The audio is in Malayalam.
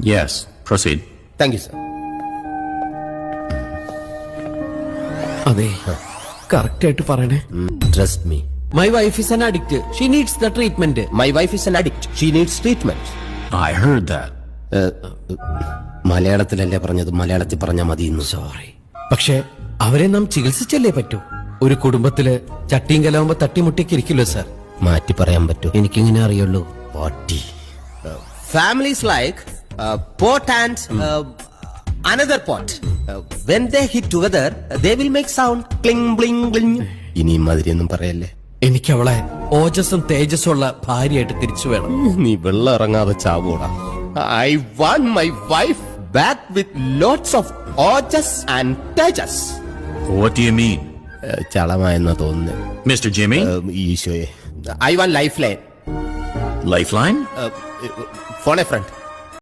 Yes, proceed. Thank you sir. അതെ, കറക്റ്റ് ആയിട്ട് പറയണേ. Trust me. My wife is an addict. She needs the treatment. My wife is an addict. She needs treatment. I heard that. മലയാളത്തിലല്ലേ പറഞ്ഞത്, മലയാളത്തിൽ പറഞ്ഞാൽ മതി. സോറി. പക്ഷെ അവരെ നാം ചികിത്സിച്ചല്ലേ പറ്റൂ. ഒരു കുടുംബത്തില് ചട്ടിയും കലാവുമ്പോ തട്ടിമുട്ടിക്ക് ഇരിക്കില്ലോ സാർ. മാറ്റി പറയാൻ പറ്റൂ. എനിക്കിങ്ങനെ അറിയുള്ളൂ. പാട്ടി. Families like pot and another pot. When they hit together, they will make sound cling bling bling. ഇനിയും മാതിരിയൊന്നും പറയല്ലേ. എനിക്ക് അവളെ ഓജസ്സും തേജസ്സും ഉള്ള ഭാര്യയായിട്ട് തിരിച്ചു വേണം. നീ വെള്ളം ഇറങ്ങാതെ ചാവൂടാ. I want my wife back with lots of ojas and tejas. What do you mean? ചളമായെന്നാ തോന്നുന്നത്. Mr. Jimmy? ഈശോയെ. I want lifeline. Lifeline? Phone a friend.